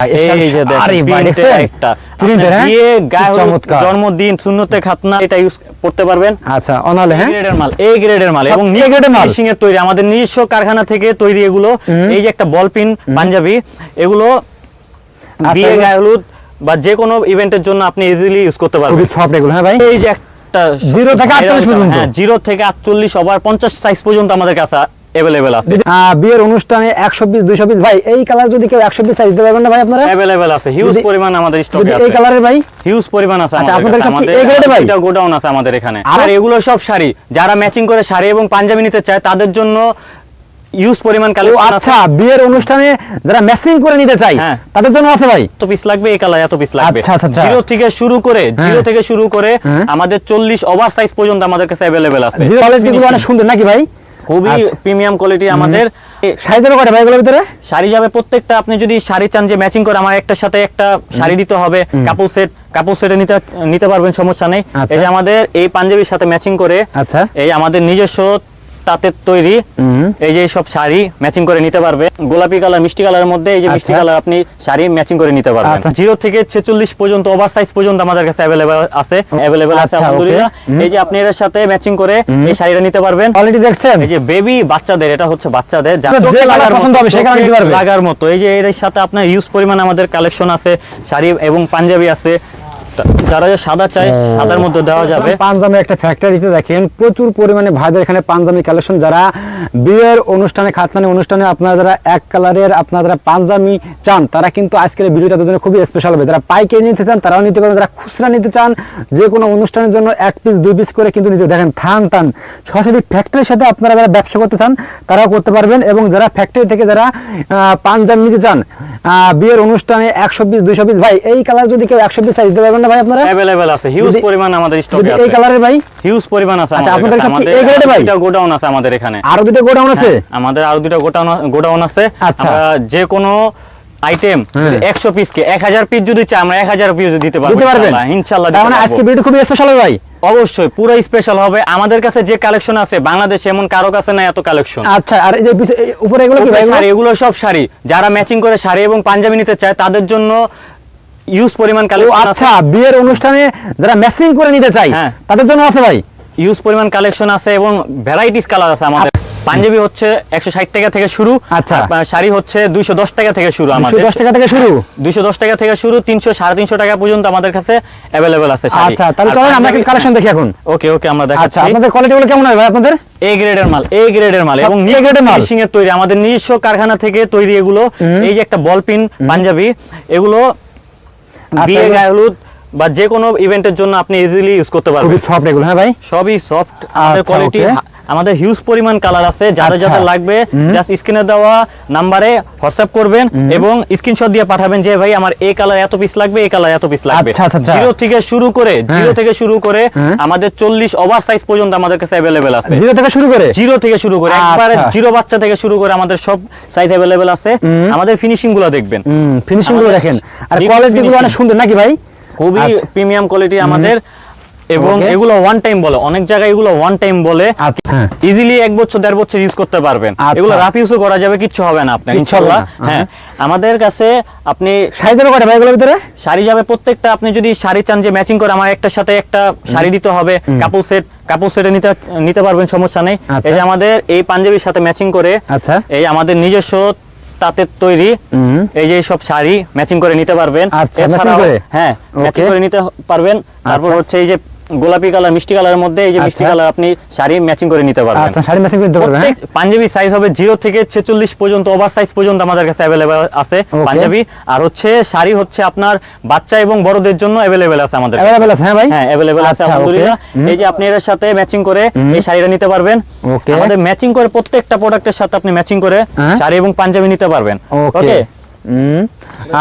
এই যে দেখেন একটা বিয়ে গায়ে জন্মদিন সুন্নতে খাতনা এটা ইউজ করতে পারবেন। আচ্ছা অনালে হ্যাঁ এ গ্রেডের মাল এবং ফিনিশিং এর তৈরি আমাদের নিজস্ব কারখানা থেকে তৈরি এগুলো। এই যে একটা বল পিন পাঞ্জাবি এগুলো বিয়ে গায়ে হলুদ বা যে কোনো ইভেন্টের জন্য আপনি ইজিলি ইউজ করতে পারবেন। খুবই সফট এগুলো হ্যাঁ ভাই। এই যে একটা 0 থেকে 48 পর্যন্ত, হ্যাঁ 0 থেকে 48 ওভার 50 সাইজ পর্যন্ত আমাদের কাছে अवेलेबल আছে। বিয়ের অনুষ্ঠানে 120 220 ভাই এই কালার যদি কেউ 120 সাইজ দিতে পারবেন না ভাই আপনারা? अवेलेबल আছে, হিউজ পরিমাণ আমাদের স্টকে আছে এই কালারের ভাই হিউজ পরিমাণ আছে। আচ্ছা আপনাদের কাছে এই গ্রেডে ভাই এটা গোডাউন আছে আমাদের এখানে। আর এগুলো সব শাড়ি যারা ম্যাচিং করে শাড়ি এবং পাঞ্জাবি নিতে চায় তাদের জন্য ইউজ পরিমাণ কালেকশন আছে। আচ্ছা বিয়ের অনুষ্ঠানে যারা ম্যাচিং করে নিতে চায় তাদের জন্য আছে ভাই। তো পিস লাগবে এই কালার এত পিস লাগবে। আচ্ছা আচ্ছা 0 থেকে শুরু করে আমাদের 40 ওভার সাইজ পর্যন্ত আমাদের কাছে अवेलेबल আছে। কোয়ালিটি গুলো অনেক সুন্দর নাকি ভাই? খুবই প্রিমিয়াম কোয়ালিটি আমাদের। সাইজ হবে কয়টা ভাই এগুলোর ভিতরে? শাড়ি যাবে প্রত্যেকটা, আপনি যদি শাড়ি চান যে ম্যাচিং করে আমার একটার সাথে একটা শাড়ি দিতে হবে, কাপড় সেটে নিতে পারবেন, সমস্যা নেই। এই যে আমাদের এই পাঞ্জাবির সাথে ম্যাচিং করে আচ্ছা এই আমাদের নিজস্ব তাঁতের তৈরি এই যে সব শাড়ি ম্যাচিং করে নিতে পারবে। গোলাপি কালার মিষ্টি কালারের মধ্যে এই যে মিষ্টি কালার আপনি শাড়ি ম্যাচিং করে নিতে পারবেন। 0 থেকে 46 পর্যন্ত ওভার সাইজ পর্যন্ত আমাদের কাছে अवेलेबल আছে আলহামদুলিল্লাহ। এই যে আপনি এর সাথে ম্যাচিং করে এই শাড়িটা নিতে পারবেন। কোয়ালিটি দেখছেন এই যে বেবি বাচ্চাদের, এটা হচ্ছে বাচ্চাদের যে কালার পছন্দ হবে সেই কালার নিতে পারবে লাগার মতো। এই যে এর সাথে আপনার হিউজ পরিমাণ আমাদের কালেকশন আছে, শাড়ি এবং পাঞ্জাবি আছে। যারা সাদা চায় সাদার মধ্যে দেওয়া যাবে। পাঞ্জাবি একটা ফ্যাক্টরিতে দেখেন প্রচুর পরিমাণে ভাইদের এখানে পাঞ্জাবি কালেকশন। যারা বিয়ের অনুষ্ঠানে খাতনানি অনুষ্ঠানে আপনারা যারা এক কালারের আপনারা যারা পাঞ্জাবি চান তারা কিন্তু আজকের ভিডিওটা তাদের জন্য খুবই স্পেশাল হবে। যারা পাইকারি নিতে চান তারাও নিতে পারবেন, যারা খুচরা নিতে চান যে কোনো অনুষ্ঠানের জন্য 1 পিস 2 পিস করে কিন্তু নিতে। দেখেন থান সরাসরি ফ্যাক্টরির সাথে আপনারা যারা ব্যবসা করতে চান তারাও করতে পারবেন। এবং যারা ফ্যাক্টরি থেকে যারা পাঞ্জাবি নিতে চান বিয়ের অনুষ্ঠানে 120 220 ভাই এই কালার যদি কেউ 120 সাইজ দিতে পারবেন না ভাই আপনারা? अवेलेबल আছে, হিউজ পরিমাণ আমাদের স্টকে আছে এই কালারের ভাই হিউজ পরিমাণ আছে। আচ্ছা আপনাদের কাছে এই গ্রেডে ভাই এটা গোডাউন আছে আমাদের এখানে। আরো দুটো গোডাউন আছে আমাদের, আরো দুটো গোডাউন আছে। আচ্ছা যে কোনো আইটেম 100 পিস কে 1000 পিস যদি চাই আমরা 1000 পিস দিতে পারবো ইনশাআল্লাহ। তার মানে আজকে ভিডিও খুবই স্পেশাল হবে ভাই। অবশ্যই পুরো স্পেশাল হবে। আমাদের কাছে যে কালেকশন আছে বাংলাদেশে এমন কারো কাছে নাই এত কালেকশন। আচ্ছা আর এই যে উপরে এগুলো কি ভাই? এগুলো সব শাড়ি যারা ম্যাচিং করে শাড়ি এবং পাঞ্জাবি নিতে চায় তাদের জন্য ইউজ পরিমাণ কালেকশন আছে। আচ্ছা বিয়ের অনুষ্ঠানে যারা ম্যাচিং করে নিতে চায় তাদের জন্য আছে ভাই ইউজ পরিমাণ কালেকশন আছে এবং ভ্যারাইটিস কালার আছে আমাদের। পাঞ্জাবি হচ্ছে 160 টাকা থেকে শুরু। আচ্ছা শাড়ি হচ্ছে 210 টাকা থেকে শুরু। আমাদের 210 টাকা থেকে শুরু, 210 টাকা থেকে শুরু 300 350 টাকা পর্যন্ত আমাদের কাছে अवेलेबल আছে শাড়ি। আচ্ছা তাহলে চলেন আমরা কি কালেকশন দেখি এখন। ওকে আমরা দেখাচ্ছি। আচ্ছা আপনাদের কোয়ালিটি গুলো কেমন হয় ভাই আপনাদের? এ গ্রেডের মাল এবং ফিনিশিং এর তৈরি আমাদের নিজস্ব কারখানা থেকে তৈরি এগুলো। এই যে একটা বল পিন পাঞ্জাবি এগুলো বিয়ে গায়ে হলুদ বা যে কোনো ইভেন্টের জন্য আপনি ইজিলি ইউজ করতে পারবেন। খুবই সফট এগুলো হ্যাঁ ভাই, সবই সফট। আমাদের কোয়ালিটি আমাদের হিউজ পরিমাণ কালার আছে। যাদের লাগবে জাস্ট স্ক্রিনে দেওয়া নম্বরে হোয়াটসঅ্যাপ করবেন এবং স্ক্রিনশট দিয়ে পাঠাবেন যে ভাই আমার এই কালার এত পিস লাগবে, এই কালার এত পিস লাগবে। 0 থেকে শুরু করে আমাদের 40 ওভার সাইজ পর্যন্ত আমাদের কাছে अवेलेबल আছে। 0 থেকে শুরু করে একবারে 0 বাচ্চা থেকে শুরু করে আমাদের সব সাইজ अवेलेबल আছে। আমাদের ফিনিশিং গুলো দেখবেন, ফিনিশিং গুলো দেখেন আর কোয়ালিটি গুলো অনেক সুন্দর নাকি ভাই? খুবই প্রিমিয়াম কোয়ালিটি আমাদের। এবং এগুলো ওয়ান টাইম বলে, অনেক জায়গায় এগুলো ওয়ান টাইম বলে। ইজিলি 1 বছর 1.5 বছর ইউজ করতে পারবেন। এগুলো রাফ ইউজও করা যাবে, কিচ্ছু হবে না আপনার ইনশাআল্লাহ। হ্যাঁ আমাদের কাছে আপনি সাইজ হবে কয়টা ভাই এগুলোর ভিতরে? শাড়ি যাবে প্রত্যেকটা, আপনি যদি শাড়ি চান যে ম্যাচিং করে আমার একটার সাথে একটা শাড়ি দিতে হবে, কাপড় সেটে নিতে পারবেন, সমস্যা নেই। এই যে আমাদের এই পাঞ্জাবির সাথে ম্যাচিং করে এই আমাদের নিজস্ব তাঁতের তৈরি এই যে সব শাড়ি ম্যাচিং করে নিতে পারবেন। হ্যাঁ ম্যাচিং করে নিতে পারবেন। তারপর হচ্ছে এই যে গোলাপি কালার মিষ্টি কালারের মধ্যে এই যে মিষ্টি কালার আপনি শাড়ি ম্যাচিং করে নিতে পারবেন। আচ্ছা শাড়ি ম্যাচিং করতে পারবেন। পাঞ্জাবি সাইজ হবে 0 থেকে 46 পর্যন্ত ওভার সাইজ পর্যন্ত আমাদের কাছে अवेलेबल আছে পাঞ্জাবি। আর হচ্ছে শাড়ি হচ্ছে আপনার বাচ্চা এবং বড়দের জন্য अवेलेबल আছে আমাদের। अवेलेबल আছে হ্যাঁ ভাই? হ্যাঁ अवेलेबल আছে আলহামদুলিল্লাহ। এই যে আপনি এর সাথে ম্যাচিং করে এই শাড়িটা নিতে পারবেন। আমাদের ম্যাচিং করে প্রত্যেকটা প্রোডাক্টের সাথে আপনি ম্যাচিং করে শাড়ি এবং পাঞ্জাবি নিতে পারবেন। ওকে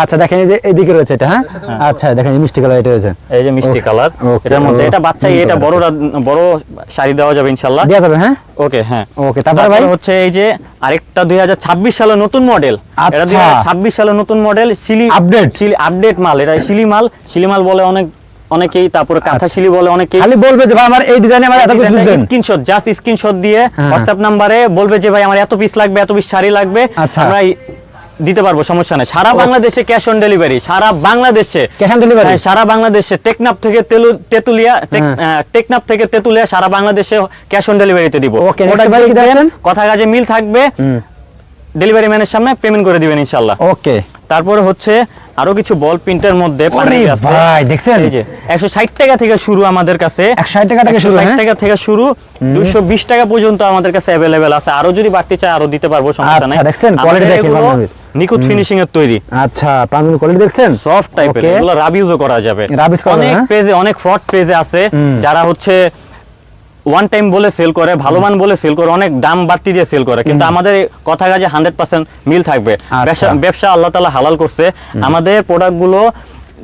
আচ্ছা দেখেন এই যে এইদিকে রয়েছে এটা। হ্যাঁ আচ্ছা দেখেন এই মিষ্টি কালার এটা রয়েছে, এই যে মিষ্টি কালার এটার মধ্যে এটা বাচ্চা এটা বড় শাড়ি দেওয়া যাবে ইনশাআল্লাহ, দেওয়া যাবে। হ্যাঁ ওকে হ্যাঁ ওকে। তারপর ভাই হচ্ছে এই যে আরেকটা 2026 সালের নতুন মডেল। এটা 2026 সালের নতুন মডেল শিলি আপডেট মাল। এটা শিলি মাল বলে অনেকেই, তারপরে কাঁথা শিলি বলে অনেকেই। খালি বলবে যে ভাই আমার এই ডিজাইনে আমার এত পিস দিবেন, স্ক্রিনশট দিয়ে WhatsApp নম্বরে বলবে যে ভাই আমার এত পিস লাগবে, এত পিস শাড়ি লাগবে। আমরা দিতে পারবো, সমস্যা নেই। সারা বাংলাদেশে ক্যাশ অন ডেলিভারি, সারা বাংলাদেশে ক্যাশ অন ডেলিভারি, সারা বাংলাদেশে টেকনাফ থেকে তেতুলিয়া সারা বাংলাদেশে ক্যাশ অন ডেলিভারিতে দিব। কথা কাজে মিল থাকবে, ডেলিভারি ম্যানের সামনে পেমেন্ট করে দিবেন ইনশাআল্লাহ। ওকে। তারপরে হচ্ছে আরো কিছু বল প্রিন্টের মধ্যে ভাই দেখছেন, এই যে 160 টাকা থেকে শুরু আমাদের কাছে, 160 টাকা থেকে শুরু, 160 টাকা থেকে শুরু 220 টাকা পর্যন্ত আমাদের কাছে अवेलेबल আছে। আরো যদি বাড়তি চাই আরো দিতে পারবো, সমস্যা নাই। আচ্ছা দেখছেন কোয়ালিটি দেখেন, নিখুঁত ফিনিশিং এর তৈরি। আচ্ছা পাঞ্জাবি কোয়ালিটি দেখছেন, সফট টাইপের, এগুলো রাবিউজও করা যাবে। অনেক পেজে, অনেক ফ্রড পেজে আছে যারা হচ্ছে ওয়ান টাইম বলে সেল করে, ভালো মান বলে সেল করে, অনেক দাম বাড়তি দিয়ে সেল করে, কিন্তু আমাদের কথা কাজে 100% মিল থাকবে। ব্যবসা আল্লাহ তাআলা হালাল করছে। আমাদের প্রোডাক্টগুলো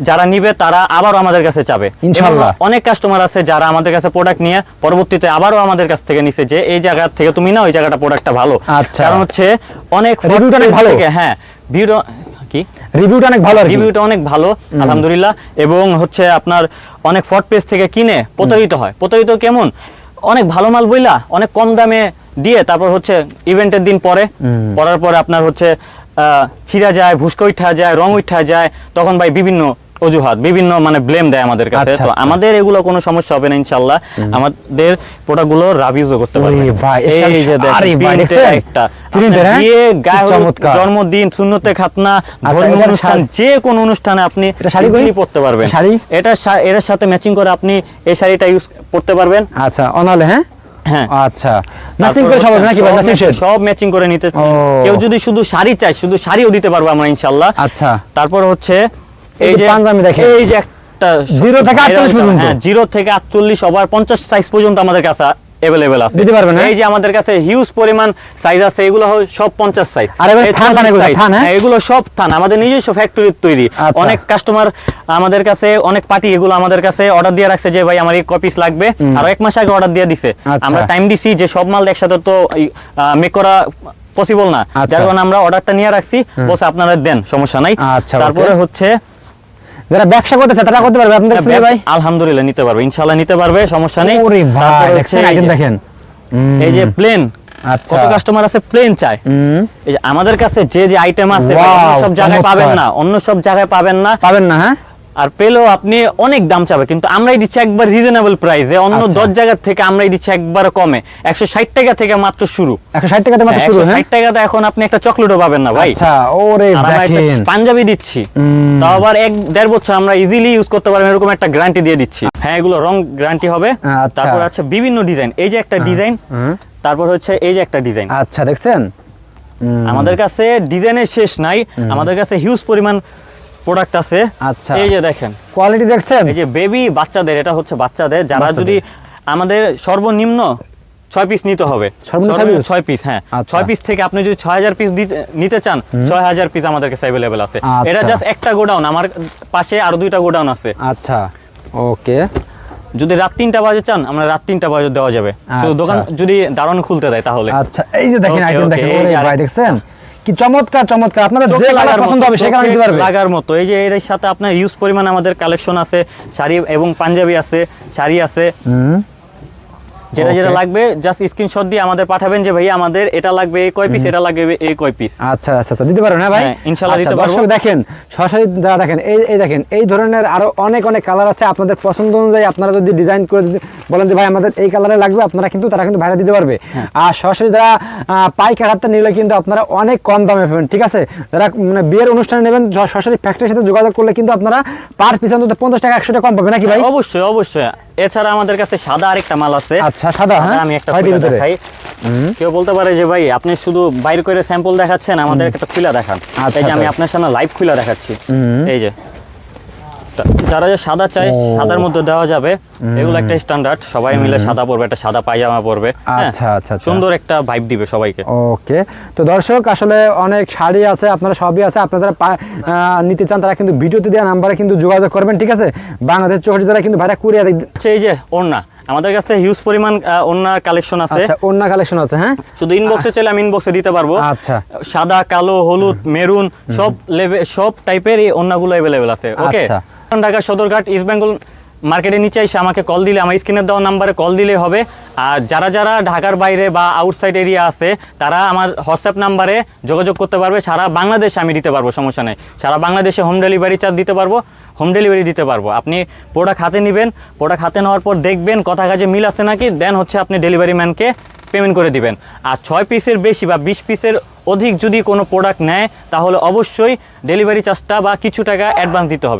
যারা নিবে তারা আবারও আমাদের কাছে চাবে ইনশাআল্লাহ। অনেক কাস্টমার আছে যারা আমাদের কাছে প্রোডাক্ট নিয়ে পরবর্তীতে আবারও আমাদের কাছ থেকে নিছে যে এই জায়গা থেকে তুমি না ওই জায়গাটা প্রোডাক্টটা ভালো। কারণ হচ্ছে অনেক রিভিউটা অনেক ভালো, হ্যাঁ রিভিউটা অনেক ভালো, রিভিউটা অনেক ভালো আলহামদুলিল্লাহ। এবং হচ্ছে আপনার অনেক ফ্রড পেজ থেকে কিনে প্রতারিত হয়। প্রতারিত কেমন, অনেক ভালো মাল বইলা অনেক কম দামে দিয়ে তারপর হচ্ছে ইভেন্টের দিন পরার পরে আপনার হচ্ছে ছিঁড়া যায়, ভুসকা উঠা যায়, রং উঠা যায়, তখন ভাই বিভিন্ন অজুহাত, বিভিন্ন মানে ব্লেম দেয় আমাদের কাছে। তো আমাদের এগুলো কোনো সমস্যা হবে না ইনশাআল্লাহ। আমাদের প্রোডাক্টগুলো রাভিউজও করতে পারবে। এই যে দেখেন একটা বিয়ে, গায়ে হলুদ, জন্মদিন, সুন্নতে খাতনা, ধর্মীয় অনুষ্ঠান, যে কোনো অনুষ্ঠানে আপনি শাড়ি পরতে পারবেন। এর সাথে ম্যাচিং করে আপনি এই শাড়িটা ইউজ করতে পারবেন। আচ্ছা অনালে, হ্যাঁ হ্যাঁ আচ্ছা ম্যাচিং করে সব নাকি ভাই, ম্যাচিং শেড সব ম্যাচিং করে নিতে। কেউ যদি শুধু শাড়ি চায় শুধু শাড়িও দিতে পারবো আমরা ইনশাআল্লাহ। আচ্ছা তারপর হচ্ছে এই যে পাঞ্জাবি দেখেন, এই যে একটা 0 থেকে 48 পর্যন্ত, হ্যাঁ 0 থেকে 48 ওভার 50 সাইজ পর্যন্ত আমাদের কাছে अवेलेबल আছে, দিতে পারবেন। এই যে আমাদের কাছে হিউজ পরিমাণ সাইজ আছে, এগুলো সব 50 সাইজ। আর এগুলো থান, হ্যাঁ এগুলো সব থান আমাদের নিজস্ব ফ্যাক্টরির তৈরি। অনেক কাস্টমার আমাদের কাছে, অনেক পার্টি এগুলো আমাদের কাছে অর্ডার দিয়ে রাখছে যে ভাই আমার এই কপিস লাগবে, আর 1 মাস আগে অর্ডার দিয়ে দিছে। আমরা টাইম দিছি যে সব মাল একসাথে তো মেক করা পসিবল না, যার কারণে আমরা অর্ডারটা নিয়ে রাখছি, বস আপনারা দেন, সমস্যা নাই। তারপরে হচ্ছে যারা ব্যবসা করতেছে তারা করতে পারবে আপনাদের কাছে ভাই, আলহামদুলিল্লাহ নিতে পারবে, ইনশাআল্লাহ নিতে পারবে, সমস্যা নেই। ওরে ভাই দেখেন এই যে প্লেন, কত কাস্টমার আছে প্লেন চায়। এই যে আমাদের কাছে যে যে আইটেম আছে সব জায়গায় পাবেন না, অন্য সব জায়গায় পাবেন না, হ্যাঁ। আর পেলেও আপনি অনেক দাম চাবে, কিন্তু আমরাই দিচ্ছি একবার রিজনেবল প্রাইসে। অন্য 10 জায়গা থেকে আমরাই দিচ্ছি একবার কমে, 160 টাকা থেকে মাত্র শুরু। 160 টাকা থেকে মাত্র শুরু, 160 টাকাতে এখন আপনি একটা চকলেটও পাবেন না ভাই। আচ্ছা ওরে দেখেন পাঞ্জাবি দিচ্ছি, তাও আবার 1-1.5 বছর আমরা ইজিলি ইউজ করতে পারবেন, এরকম একটা গ্যারান্টি দিয়ে দিচ্ছি। হ্যাঁ এগুলো রং গ্যারান্টি হবে। তারপর আছে বিভিন্ন ডিজাইন, এই যে একটা ডিজাইন, তারপর হচ্ছে এই যে একটা ডিজাইন। আচ্ছা দেখছেন আমাদের কাছে ডিজাইনের শেষ নাই, আমাদের কাছে হিউজ পরিমাণ প্রোডাক্ট আছে। আচ্ছা এই যে দেখেন কোয়ালিটি দেখছেন, এই যে বেবি বাচ্চাদের, এটা হচ্ছে বাচ্চাদের, যারা যদি আমাদের সর্বনিম্ন 6 পিস নিতে হবে, 6 পিস, হ্যাঁ 6 পিস থেকে আপনি যদি 6000 পিস নিতে চান, 6000 পিস আমাদের কাছে अवेलेबल আছে। এটা জাস্ট একটা গোডাউন, আমার পাশে আরো 2টা গোডাউন আছে। আচ্ছা ওকে, যদি রাত 3টা বাজে চান আমরা রাত 3টা বাজে দেওয়া যাবে, শুধু দোকান যদি দারুন খুলতে দেয় তাহলে। আচ্ছা এই যে দেখেন আইটেম দেখেন, ওরে ভাই দেখছেন কি চমৎকার চমৎকার, আপনাদের যে কালার পছন্দ হবে সেই কালার নিতে পারবে লাগার মতো। এই যে এর সাথে আপনার ইউজ পরিমাণ আমাদের কালেকশন আছে, শাড়ি এবং পাঞ্জাবি আছে, শাড়ি আছে, যেটা যেটা লাগবে জাস্ট স্ক্রিনশট দিয়ে আমাদের পাঠাবেন যে ভাই আমাদের এটা লাগবে এই কয় পিস, এটা লাগবে এই কয় পিস। আচ্ছা আচ্ছা আচ্ছা দিতে পারবেন না ভাই, ইনশাআল্লাহ দিতে পারবো। দর্শক দেখেন সরাসরি যারা দেখেন এই দেখেন এই ধরনের আরো অনেক অনেক কালার আছে, আপনাদের পছন্দ অনুযায়ী আপনারা যদি ডিজাইন করে বলেন যে ভাই আমাদের এই কালারে লাগবে, আপনারা কিন্তু তারা কিন্তু ভাইরা দিতে পারবে। আর সরাসরি যারা পাইকার হাতে নিলে কিন্তু আপনারা অনেক কম দামে পাবেন, ঠিক আছে। যারা মানে বিয়ের অনুষ্ঠানে নেবেন সরাসরি ফ্যাক্টরির সাথে যোগাযোগ করলে কিন্তু আপনারা পার পিস অন্তত 50 টাকা 100 টাকা কম পাবেন নাকি ভাই? অবশ্যই অবশ্যই। এছাড়া আমাদের কাছে সাদা আরেকটা মাল আছে। আচ্ছা সাদা, হ্যাঁ আমি একটা খুলে দেখাই। কেউ বলতে পারে যে ভাই আপনি শুধু বাইরে করে স্যাম্পল দেখাচ্ছেন, আমাদের একটা খুলে দেখান। এই যে আমি আপনার সামনে লাইভ খুলে দেখাচ্ছি। এই যে যারা যে সাদা চায় সাদার মধ্যে দেওয়া যাবে, এগুলো একটা স্ট্যান্ডার্ড, সবাই মিলে সাদা পরবে, একটা সাদা পায়জামা পরবে, আচ্ছা আচ্ছা সুন্দর একটা ভাইব দিবে সবাইকে। ওকে, তো দর্শক আসলে অনেক শাড়ি আছে, আপনারা সবই আছে, আপনারা যারা নিতে চান তারা কিন্তু ভিডিওতে দেওয়া নাম্বারে কিন্তু যোগাযোগ করবেন, ঠিক আছে। বাংলাদেশ 64 যারা কিন্তু ভাইরা কুরিয়ার। এই যে ওড়না, আমাদের কাছে হিউজ পরিমাণ ওড়না কালেকশন আছে। আচ্ছা ওড়না কালেকশন আছে, হ্যাঁ শুধু ইনবক্সে চাইলে আমি ইনবক্সে দিতে পারবো। আচ্ছা সাদা, কালো, হলুদ, মেরুন সব টাইপের এই ওড়নাগুলো अवेलेबल আছে। ওকে, ঢাকা সদরঘাট ইস্ট বেঙ্গল মার্কেটের নিচে এসে আমাকে কল দিলে, আমার স্ক্রিনের দেওয়া নাম্বারে কল দিলেই হবে। আর যারা যারা ঢাকার বাইরে বা আউটসাইড এরিয়া আছে তারা আমার হোয়াটসঅ্যাপ নাম্বারে যোগাযোগ করতে পারবে। সারা বাংলাদেশে আমি দিতে পারবো, সমস্যা নেই। সারা বাংলাদেশে হোম ডেলিভারি চার্জ দিতে পারবো, হোম ডেলিভারি দিতে পারবো। আপনি প্রোডাক্ট হাতে নেবেন, প্রোডাক্ট হাতে নেওয়ার পর দেখবেন কথা কাজে মিল আছে নাকি, দেন হচ্ছে আপনি ডেলিভারি ম্যানকে পেমেন্ট করে দিবেন। আর 6 পিসের বেশি বা 20 পিসের অধিক যদি কোনো প্রোডাক্ট নেয় তাহলে অবশ্যই ডেলিভারি চার্জটা বা কিছু টাকা অ্যাডভান্স দিতে হবে।